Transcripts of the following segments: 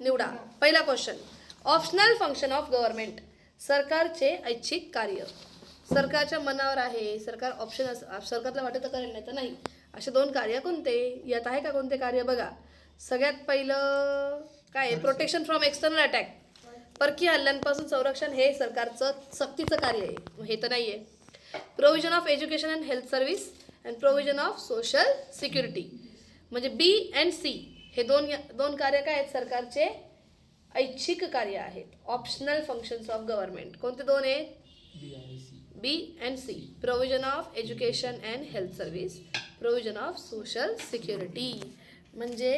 निवडा. पहिला question, optional function of government. सरकारचे ऐच्छिक कार्य. सरकारच्या मनावर आहे, सरकार ऑप्शन सरकारला वाटत करेल नाही तर नाही. असे दोन कार्य कोणते? यात आहे का कोणते कार्य? बघा, सगळ्यात पहिलं काय? Protection from external attack. परकीय हल्ल्यांपासून संरक्षण हे सरकारचं सक्तीचं कार्य आहे, हे तर नाही आहे. Provision of education and health service and provision of social security. म्हणजे बी अँड सी हे दोन कार्य काय आहेत? सरकारचे ऐच्छिक कार्य आहेत. ऑप्शनल फंक्शन्स ऑफ गव्हर्नमेंट कोणते दोन आहेत? B and C. Provision of education and health service, provision of social security. म्हणजे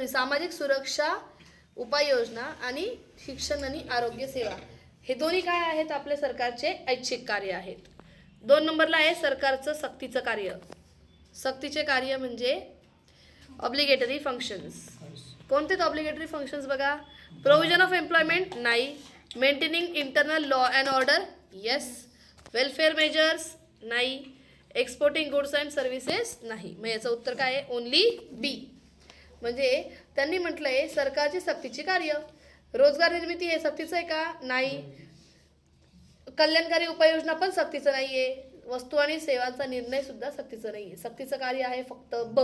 सामाजिक सुरक्षा उपाययोजना आणि शिक्षण आणि आरोग्य सेवा हे दोन्ही काय आहेत? आपले सरकारचे ऐच्छिक कार्य आहेत. 2 नंबरला आहे सरकारचं सक्तीचं कार्य. सक्तीचे कार्य म्हणजे ऑब्लिगेटरी फंक्शन्स. कोणते ऑब्लिगेटरी फंक्शन्स? बघा, प्रोव्हिजन ऑफ एम्प्लॉयमेंट नाही. Maintaining internal law and order yes. Welfare measures नाही. एक्सपोर्टिंग गुड्स अँड सर्व्हिसेस नाही. मग याचं उत्तर काय आहे? ओनली बी. म्हणजे त्यांनी म्हटलंय सरकारची सक्तीची कार्य. रोजगार निर्मिती हे सक्तीचं आहे का? नाही. कल्याणकारी उपाययोजना पण सक्तीचं नाहीये. वस्तू आणि सेवांचा निर्णय सुद्धा सक्तीचं नाहीये. सक्तीचं कार्य आहे फक्त ब,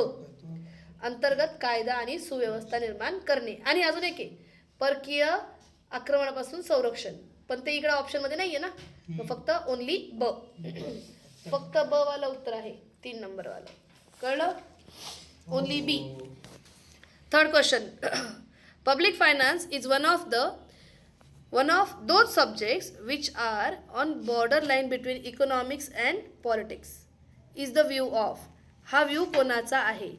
अंतर्गत कायदा आणि सुव्यवस्था निर्माण करणे. आणि अजून एक आहे परकीय आक्रमणापासून संरक्षण, पण ते इकडे ऑप्शनमध्ये नाहीये ना, मग फक्त ओनली ब. फक्त ब वाला उत्तर आहे 3 नंबर वाला. कळलं? Only B. Third question, public finance is one of those subjects which are on borderline between economics and politics is the view of. हा व्ह्यू कोणाचा आहे?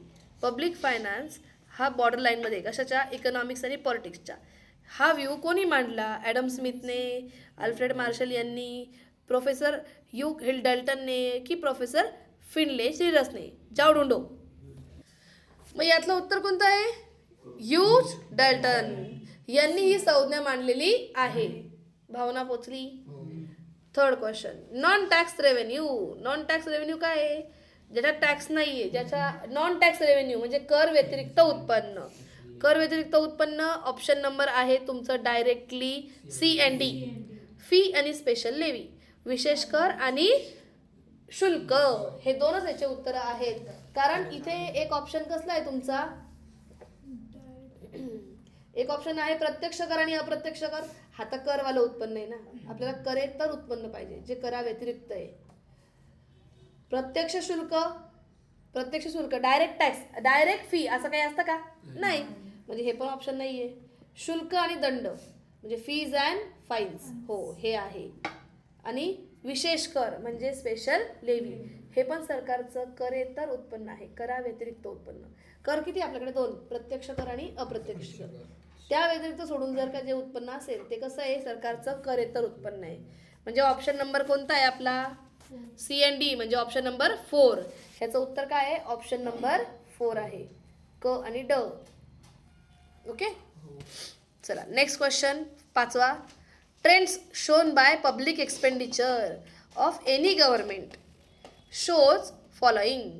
पब्लिक फायनान्स हा बॉर्डरलाईनमध्ये कशाच्या? इकॉनॉमिक्स आणि पॉलिटिक्सच्या. हा व्ह्यू कोणी मांडला? ॲडम स्मिथने, अल्फ्रेड मार्शल यांनी, प्रोफेसर ह्यूग हिल डॅल्टनने की प्रोफेसर फिनले श्रीरसने? जावडुंडो. मग यातलं उत्तर कोणतं आहे? ह्यूज डॅल्टन यांनी ही संज्ञा मांडलेली आहे. भावना पोचली? Third question, non tax revenue. Non tax revenue काय आहे? ज्याचा टॅक्स नाहीये, ज्याचा नॉन टॅक्स रेव्हेन्यू म्हणजे कर व्यतिरिक्त उत्पन्न. कर व्यतिरिक्त उत्पन्न ऑप्शन नंबर आहे तुमचं directly C and D. Fee आणि स्पेशल लेवी, विशेष कर आणि शुल्क, हे दोनच याचे उत्तर आहेत. कारण इथे एक ऑप्शन कसला आहे तुमचा? एक ऑप्शन आहे प्रत्यक्ष कर आणि अप्रत्यक्ष कर. हा तर करवालं उत्पन्न आहे ना, आपल्याला करेक्टर उत्पन्न पाहिजे जे करा व्यतिरिक्त आहे. प्रत्यक्ष शुल्क, डायरेक्ट टॅक्स, डायरेक्ट फी असं काही असतं का? नाही. म्हणजे हे पण ऑप्शन नाहीये. शुल्क आणि दंड म्हणजे फीज अँड फाईन्स, हो हे आहे. आणि विशेष कर म्हणजे स्पेशल लेवी, हे पण सरकारचं करेतर उत्पन्न आहे, करा व्यतिरिक्त उत्पन्न. कर किती आपल्याकडे? 2, प्रत्यक्ष कर आणि अप्रत्यक्ष कर. त्या व्यतिरिक्त सोडून जर का जे उत्पन्न असेल ते कसं आहे? सरकारचं करेतर उत्पन्न आहे. म्हणजे ऑप्शन नंबर कोणता आहे आपला? सी अँड डी म्हणजे ऑप्शन नंबर 4. ह्याचं उत्तर काय आहे? ऑप्शन नंबर 4 आहे, क आणि ड. ओके, चला नेक्स्ट क्वेश्चन 5वा. Trends shown by public expenditure of any government shows following.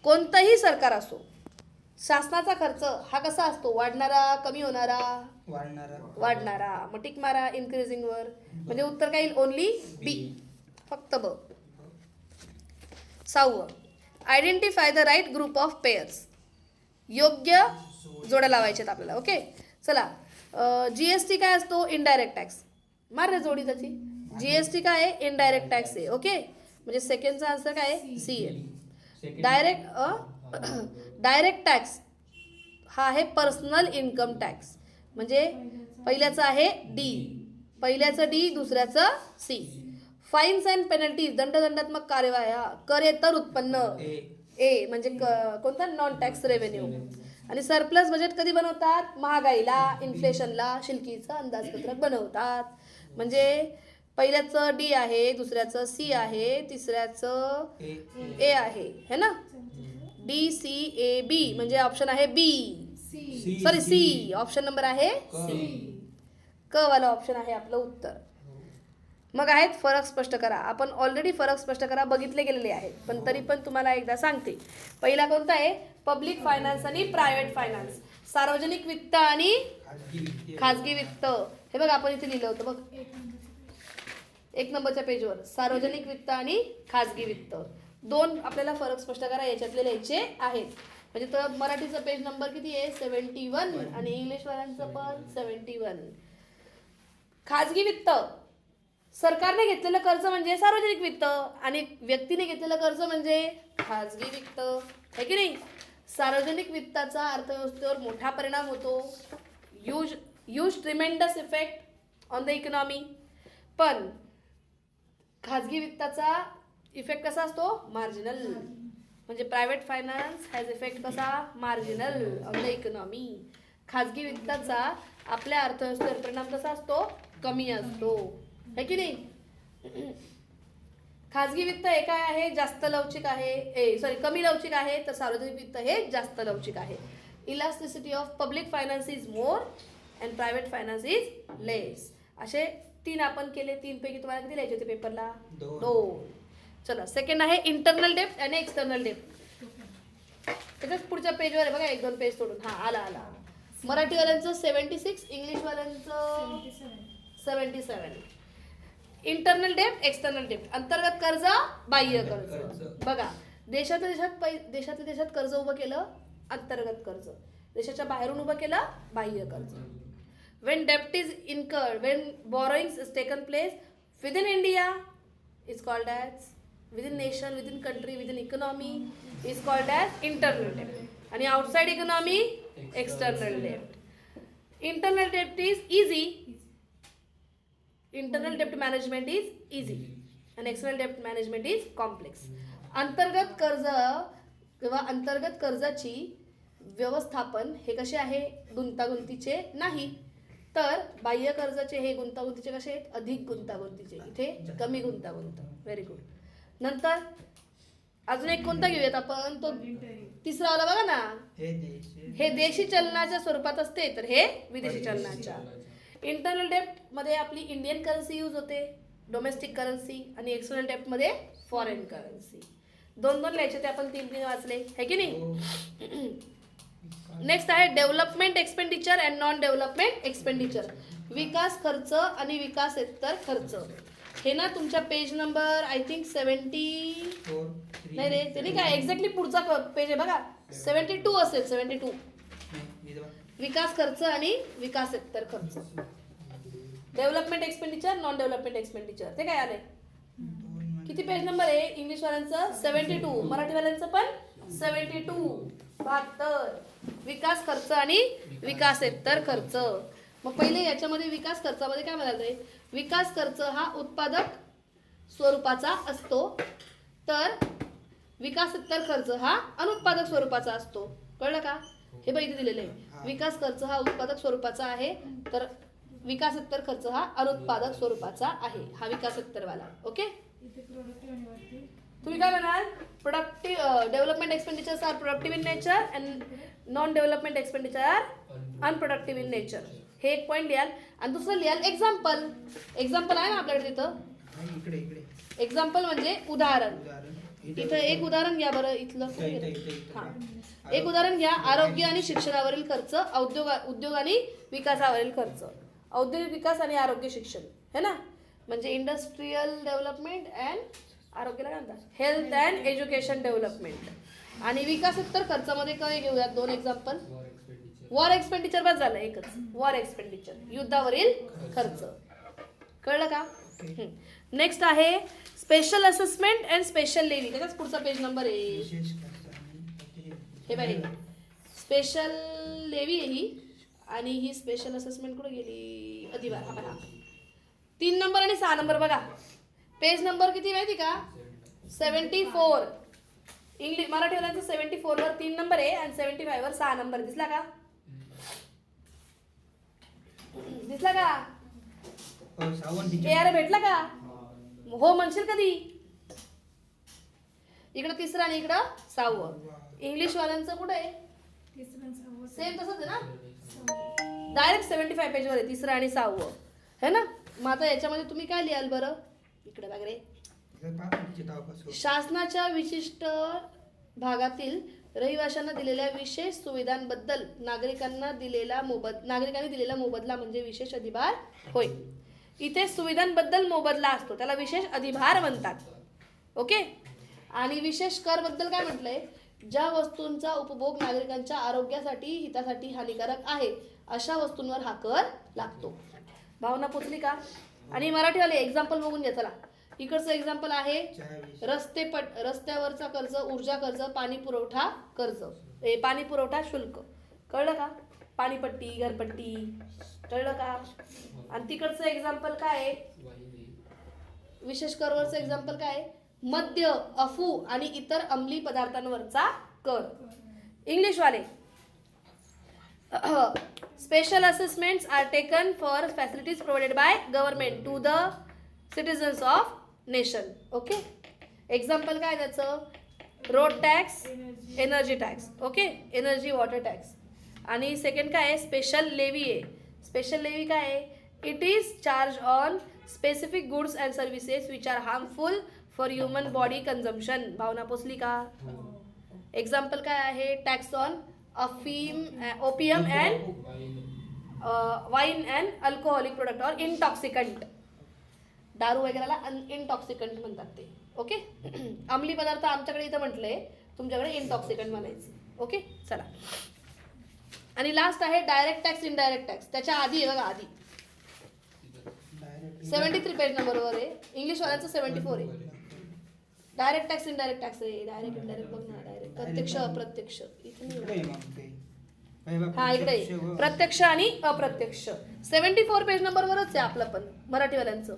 कोणतंही सरकार असो, शासनाचा खर्च हा कसा असतो? वाढणारा, कमी होणारा? वाढणारा. मग टिक मारा इन्क्रीजिंग वर. म्हणजे उत्तर काय येईल? ओनली बी, फक्त ब. 6वं, identify the right group of pairs. योग्य जोड्या लावायच्यात आपल्याला. ओके, चला. जीएसटी काय असतो? Indirect tax. मार रे जोडी त्याची. जीएसटी काय आहे? इनडायरेक्ट टॅक्स आहे. ओके, म्हणजे सेकंडचा आन्सर काय आहे? सी आहे. डायरेक्ट टॅक्स हा आहे पर्सनल इन्कम टॅक्स. म्हणजे पहिल्याचं आहे डी, पहिल्याचं डी, दुसऱ्याचं सी. फाईन्स अँड पेनल्टीज दंडात्मक कार्यवाह्या, करेतर उत्पन्न ए म्हणजे कोणता? Non tax revenue. आणि सरप्लस बजेट कधी बनवतात? महागाईला, इन्फ्लेशनला शिल्कीचं अंदाजपत्रक बनवतात. म्हणजे पहिल्याचं डी आहे, दुसऱ्याचं सी आहे, तिसऱ्याचं ए आहे, है ना? डी सी ए बी म्हणजे ऑप्शन आहे बी, सॉरी सी. ऑप्शन नंबर आहे सी, क वाला ऑप्शन आहे आपलं उत्तर. मग आहेत फरक स्पष्ट करा. आपण ऑलरेडी फरक स्पष्ट करा बघितले गेलेले आहेत, पण तरी पण तुम्हाला एकदा सांगते. पहिला कोणता आहे? पब्लिक फायनान्स आणि प्रायव्हेट फायनान्स. सार्वजनिक वित्त आणि खाजगी वित्त. हे बघ आपण इथे लिहिलं होतं बघ 1 नंबरच्या पेजवर, सार्वजनिक वित्त आणि खाजगी वित्त. 2 आपल्याला फरक स्पष्ट करा याच्यातले लिहायचे आहेत. म्हणजे तर मराठीचं पेज नंबर किती आहे? 71 आणि इंग्लिशवाल्यांचं पण 71. खाजगी वित्त, सरकारने घेतलेलं कर्ज म्हणजे सार्वजनिक वित्त आणि व्यक्तीने घेतलेलं कर्ज म्हणजे खाजगी वित्त, है की नाही? सार्वजनिक वित्ताचा अर्थव्यवस्थेवर मोठा परिणाम होतो, huge tremendous effect on the economy. पण खाजगी वित्ताचा इफेक्ट कसा असतो? मार्जिनल. म्हणजे प्रायव्हेट फायनान्स हॅज इफेक्ट कसा? Marginal on the economy. खाजगी वित्ताचा आपल्या अर्थव्यवस्थेवर परिणाम कसा असतो? कमी असतो, है की नाही? खाजगी वित्त हे काय आहे? जास्त लवचिक आहे, कमी लवचिक आहे, तर सार्वजनिक वित्त हे जास्त लवचिक आहे. Elasticity of public finance is more and private finance is less. असे 3 आपण केले. 3 पैकी तुम्हाला किती लिहायचे होते पेपरला? 2. चला, सेकंड आहे इंटरनल डेप्ट आणि एक्सटर्नल डेप्ट. त्याच्याच पुढच्या पेजवर आहे बघा, 1-2 पेज सोडून. हा आला. मराठीवाल्यांचं 76, इंग्लिशवाल्यांचं 77. इंटरनल डेप्ट, एक्सटर्नल डेप्ट. अंतर्गत कर्ज, बाह्य कर्ज. बघा, देशातल्या देशात कर्ज उभं केलं, अंतर्गत कर्ज. देशाच्या बाहेरून उभं केलं, बाह्य कर्ज. When debt is incurred, when borrowings is taken place within India, is called as within nation, within country, within economy, is called as internal debt. And outside economy, external debt. Internal debt is easy. Internal debt management is easy, and external debt management is complex. अंतर्गत कर्ज किंवा अंतर्गत कर्जाची व्यवस्थापन हे कसे आहे? गुंतागुंतीचे नाही. तर बाह्य कर्जाचे हे गुंतागुंतीचे कसे आहेत? अधिक गुंतागुंतीचे. इथे कमी गुंतागुंत. Very good. नंतर अजून एक कोणता घेऊयात आपण? तो तिसरा वाला बघा ना. हे देशी चलनाच्या स्वरूपात असते, तर हे विदेशी चलनाच्या. इंटरनल डेप्ट मध्ये आपली इंडियन करन्सी यूज होते, डोमेस्टिक करन्सी, आणि एक्सटर्नल डेप्ट मध्ये फॉरेन करन्सी. 2-2 लिहायचे ते आपण 3-3 वाचले, है की नाही? नेक्स्ट आहे development expenditure and non development expenditure. विकास खर्च आणि विकासेतर खर्च. हे ना तुमच्या पेज नंबर आय थिंक 74 नाही रे, ते नाही काय एक्झॅक्टली पुढचा पेज आहे बघा, 72 असेल. 72 विकास खर्च आणि विकासेतर खर्च. Development expenditure, non development expenditure. ते काय आले? किती पेज नंबर आहे? इंग्लिशवाल्यांचं 72, मराठीवाल्यांचं पण 72. 72. विकास खर्च आणि विकासेतर खर्च. मग पहिले याच्यामध्ये विकास खर्चामध्ये काय म्हणाले? विकास खर्च हा उत्पादक स्वरूपाचा असतो, तर विकासेतर खर्च हा अनुत्पादक स्वरूपाचा असतो. कळलं का? हे बघ इथे दिलेलं आहे. विकास खर्च हा उत्पादक स्वरूपाचा आहे, तर विकासेतर खर्च हा अनुत्पादक स्वरूपाचा आहे. हा विकासेतर वाला. ओके, तुम्ही काय म्हणाल? Development expenditures are productive in nature and non development expenditure are unproductive in nature. हे एक पॉईंट लिहाल. आणि दुसरं लिहाल एक्झाम्पल. एक्झाम्पल आहे ना आपल्याकडे तिथं. एक्झाम्पल म्हणजे उदाहरण. इथं एक उदाहरण घ्या बरं. इथलं हां, एक उदाहरण घ्या. आरोग्य आणि शिक्षणावरील खर्च, उद्योग आणि विकासावरील खर्च. औद्योगिक विकास आणि आरोग्य शिक्षण, है ना? म्हणजे इंडस्ट्रियल डेव्हलपमेंट अँड आरोग्याला काय म्हणतात? Health and education development. आणि विकासेतर खर्चामध्ये काय घेऊयात? 2 एक्झाम्पल. वॉर एक्सपेंडिचर बस झालं एकच. वॉर एक्सपेंडिचर, युद्धावरील खर्च. कळलं का? नेक्स्ट आहे special assessment and special levy. त्याचाच पुढचा पेज नंबर आहे. हे बाई स्पेशल लेव्ही आहे ही, आणि ही स्पेशल असेसमेंट कुठे गेली? अधिभार. हा बघा 3 नंबर आणि 6 नंबर बघा. पेज नंबर किती माहिती का? 74. इंग्लिश मराठीवाल्यांचं 74 वर 3 नंबर आहे आणि 75 वर 6 नंबर. दिसला का? दिसला का? यार भेटला का? हो म्हणशील कधी? इकडं 3रं आणि इकडं 6वं. इंग्लिश वाल्यांचं कुठे आहे? सेम तसंच आहे ना, डायरेक्ट 75 पेजवर आहे 3रं आणि 6वं, है ना? मग आता याच्यामध्ये तुम्ही काय लिहाल बरं, इकडे वगैरे, शासनाच्या विशिष्ट भागातील रहिवाशांना दिलेल्या विशेष सुविधांबद्दल नागरिकांनी दिलेला मोबदला म्हणजे विशेष अधिभार होय. इथे सुविधांबद्दल मोबदला असतो, त्याला विशेष अधिभार म्हणतात. ओके. आणि विशेष कर बद्दल काय म्हटलंय, ज्या वस्तूंचा उपभोग नागरिकांच्या आरोग्यासाठी हितासाठी हानिकारक आहे अशा वस्तूंवर हा कर लागतो. भावना पोचली का? आणि मराठीवाले एक्झाम्पल बघून घ्या. चला, इकडचं एक्झाम्पल आहे रस्त्यावरचा कर्ज, ऊर्जा कर्ज, पाणी पुरवठा कर्ज, पाणी पुरवठा शुल्क. कळलं का? पाणीपट्टी, घरपट्टी. कळलं का? आणि तिकडचं एक्झाम्पल काय आहे, विशेष करवरचं एक्झाम्पल काय आहे, मद्य, अफू आणि इतर अंमली पदार्थांवरचा कर. इंग्लिशवाले special assessments are taken for facilities provided by government to the citizens of nation. Okay. Example काय त्याचं, road tax, energy tax. Okay, energy water tax. आणि सेकंड काय आहे, स्पेशल लेवी आहे. स्पेशल लेवी काय आहे, it is charge on specific goods and services which are harmful for human body consumption. भावना पोचली का? एक्झाम्पल काय आहे, tax on opium and wine and alcoholic product or intoxicant. दारू वगैरेला इंटॉक्सिकंट म्हणतात ते. ओके. अंमली पदार्थ आमच्याकडे इथं म्हटलंय, तुमच्याकडे इंटॉक्सिकंट म्हणायचं. ओके. चला, आणि लास्ट आहे डायरेक्ट टॅक्स, इनडायरेक्ट टॅक्स. त्याच्या आधी आहे बघा, आधी 73 पेज नंबरवर आहे. इंग्लिशवाल्यांचं 74 आहे. डायरेक्ट टॅक्स, इनडायरेक्ट टॅक्स आहे. डायरेक्ट इनडायरेक्ट बघ ना, डायरेक्ट प्रत्यक्ष अप्रत्यक्ष. हा, इकडे प्रत्यक्ष आणि अप्रत्यक्ष. 74 पेज नंबरवरच आहे आपलं पण मराठीवाल्यांचं.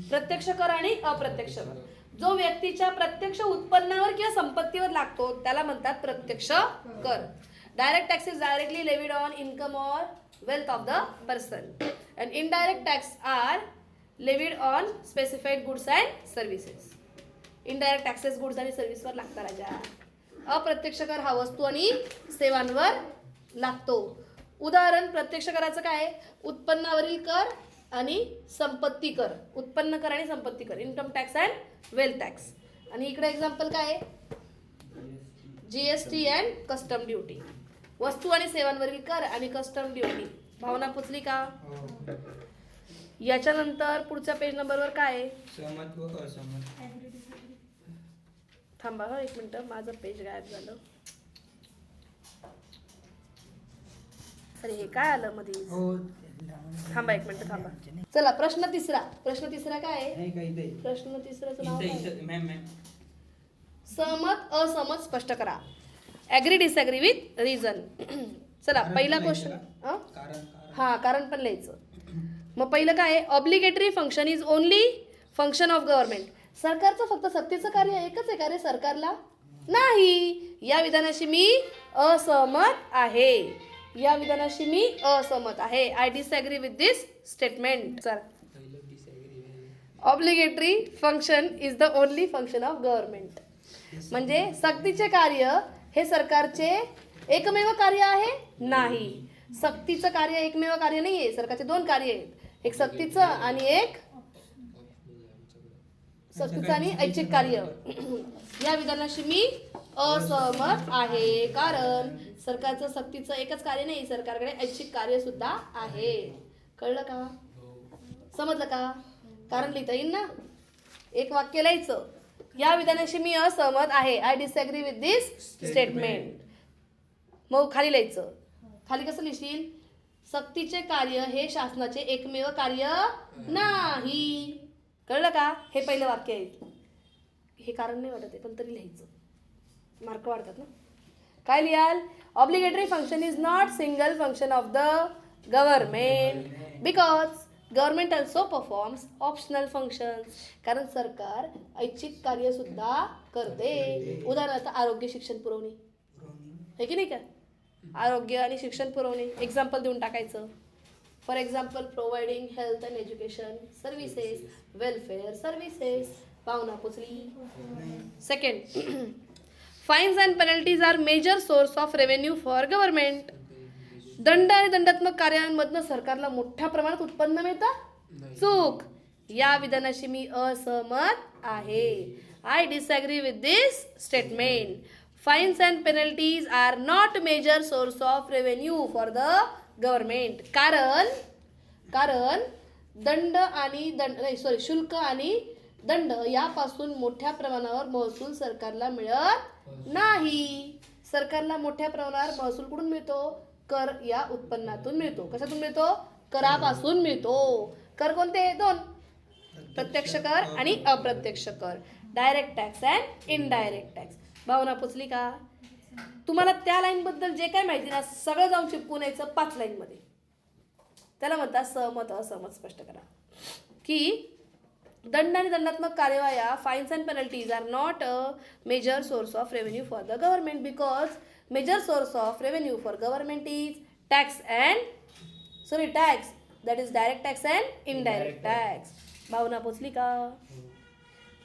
प्रत्यक्ष कर आणि अप्रत्यक्ष कर. जो व्यक्तीच्या प्रत्यक्ष उत्पन्नावर किंवा संपत्तीवर लागतो त्याला म्हणतात प्रत्यक्ष कर. Direct tax is directly levied on income और wealth of the person, and indirect tax are levied on specified goods and services. Indirect taxes goods आणि सर्व्हिस वर लागतात राजा. अप्रत्यक्ष कर हा वस्तू आणि सेवांवर लागतो. उदाहरण प्रत्यक्ष कराचं काय, उत्पन्नावरील कर आणि संपत्ती कर. उत्पन्न कर आणि संपत्ती कर, income tax and wealth tax. आणि इकडे एक्झाम्पल काय आहे, जीएसटी अँड कस्टम ड्युटी. वस्तू आणि सेवांवरील कर आणि कस्टम ड्युटी. भावना पुचली का? याच्यानंतर पुढच्या पेज नंबरवर काय आहे, सहमत व असहमत. थांबा हा, एक मिनिट, माझं पेज गायब झालं. अरे हे काय आलं मध्ये, थांबा एक मिनिट थांबा. चला, प्रश्न तिसरा. प्रश्न तिसरा काय आहे, प्रश्न तिसऱ्याचं नाव काय, सहमत असहमत स्पष्ट करा. Agree disagree with reason. चला, पहिला क्वेश्चन. हा, कारण पण लिहायचं. मग पहिलं काय आहे, obligatory function is only function of government. सरकारचं फक्त सक्तीचं कार्य एकच आहे का रे सरकारला? नाही. या विधानाशी मी असहमत आहे. या विधानाशी मी असहमत आहे. I disagree with this statement. चला, obligatory function is the only function of government. म्हणजे सक्तीचे कार्य हे सरकारचे एकमेव कार्य आहे? नाही. सक्तीचं कार्य एकमेव कार्य नाही आहे. सरकारचे दोन कार्य आहेत, एक सक्तीचं आणि एक सक्तीचं आणि ऐच्छिक कार्य. या विधानाशी मी असहमत आहे, कारण सरकारचं सक्तीचं एकच कार्य नाही, सरकारकडे ऐच्छिक कार्य सुद्धा आहे. कळलं का? समजलं का? कारण लिहिता येईल ना, एक वाक्य लिहायचं. या विधानाशी मी असहमत आहे, I disagree with this statement. मग खाली लिहायचं. खाली कसं लिहिशील, सक्तीचे कार्य हे शासनाचे एकमेव कार्य नाही. कळलं का? हे पहिलं वाक्य आहे. हे कारण नाही वाटत आहे, पण तरी लिहायचं, मार्क वाढतात ना. काय लिहाल, obligatory function is not single function of the government because government also performs optional functions. कारण सरकार ऐच्छिक कार्य सुद्धा करते. उदाहरणार्थ आरोग्य शिक्षण पुरवणे, हे की नाही का, आरोग्य आणि शिक्षण पुरवणे. एक्झाम्पल देऊन टाकायचं. For example, providing health and education services, welfare services. भावना पोचली. Second, fines and penalties are major source of revenue for government. दंड आणि दंडात्मक कार्यांमधनं सरकारला मोठ्या प्रमाणात उत्पन्न मिळतं? चूक. या विधानाशी मी असहमत आहे. I disagree with this statement. Fines and penalties are not major source of revenue for the government. कारण शुल्क आणि दंड यापासून मोठ्या प्रमाणावर महसूल सरकारला मिळत नाही. सरकारला मोठ्या प्रमाणावर महसूल कुठून मिळतो? कर या उत्पन्नातून मिळतो. कशातून मिळतो? करापासून मिळतो. कर कोणते? दोन, प्रत्यक्ष कर आणि अप्रत्यक्ष कर. Direct tax and indirect tax. भावना पोचली का? तुम्हाला त्या लाईन बद्दल जे काय माहिती ना सगळं जाऊन चिपकून यायचं 5 लाईन मध्ये. त्याला म्हणतात सहमत असहमत स्पष्ट करा. की दंड आणि दंडात्मक कार्यवाया fines and penalties are not a major source of revenue for the government because major source of revenue for government is tax that is direct tax and indirect tax. भावना पोचली का?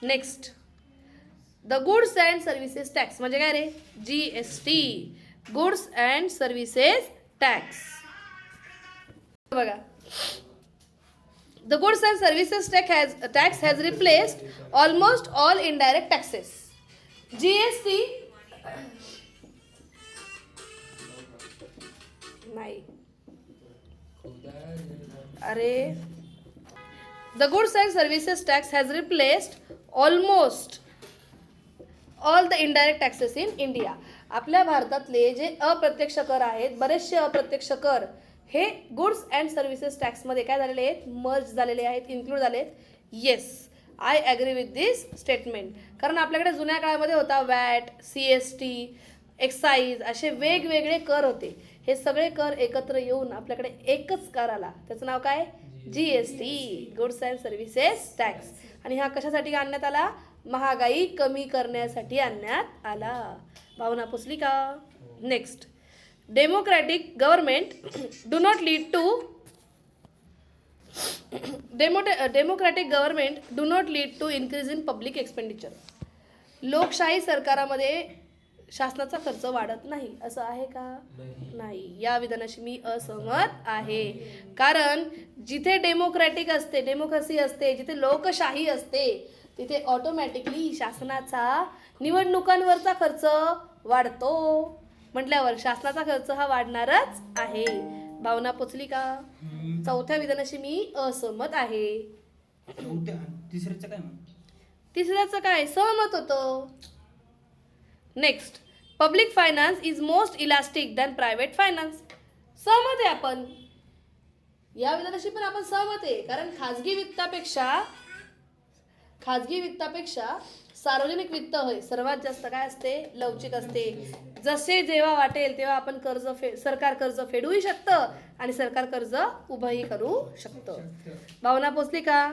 Next, the goods and services tax म्हणजे काय रे? GST. Goods and services tax. बघा, the goods and services tax has replaced almost all indirect taxes. GST नाही अरे, the goods and services tax has replaced almost all the indirect taxes in India. आपल्या भारतातले जे अप्रत्यक्ष कर आहेत, बरेचसे अप्रत्यक्ष कर हे गुड्स अँड सर्व्हिसेस टॅक्समध्ये काय झालेले आहेत? मर्ज झालेले आहेत, इन्क्लूड झाले आहेत. Yes, I agree with this statement. कारण आपल्याकडे जुन्या काळामध्ये होता वॅट, CST, एक्साईज असे वेगवेगळे कर होते. हे सगळे कर एकत्र येऊन आपल्याकडे एकच कर आला. त्याचं नाव काय? GST, goods and services tax. आणि हा कशासाठी आणण्यात आला? महागाई कमी करण्यासाठी आणण्यात आला. भावना पोचली का? Next, democratic government do not lead to increase in public expenditure. लोकशाही सरकारामध्ये शासनाचा खर्च वाढत नाही असं आहे का? नाही. या विधानाशी मी असहमत आहे. कारण जिथे डेमोक्रॅटिक असते, डेमोक्रेसी असते, जिथे लोकशाही असते तिथे ऑटोमॅटिकली शासनाचा निवडणुकांवरचा खर्च वाढतो. म्हटल्यावर शासनाचा खर्च हा वाढणारच आहे. भावना पोचली का? चौथ्या विधानाशी मी असहमत आहे. तिसऱ्याचं काय मग? तिसऱ्याचं काय? सहमत होतो. Next, public finance is most elastic than private finance. सहमत आहे आपण. या विधानाशी पण आपण सहमत आहे. कारण खाजगी वित्तापेक्षा सार्वजनिक वित्त होय सर्वात जास्त काय असते? लवचिक असते. जसे जेव्हा वाटेल तेव्हा आपण सरकार कर्ज फेडूही शकतं आणि सरकार कर्ज उभंही करू शकतं. भावना पोचली का?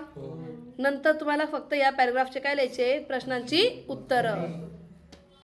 नंतर तुम्हाला फक्त या पॅराग्राफचे काय लिहायचे? प्रश्नांची उत्तरं.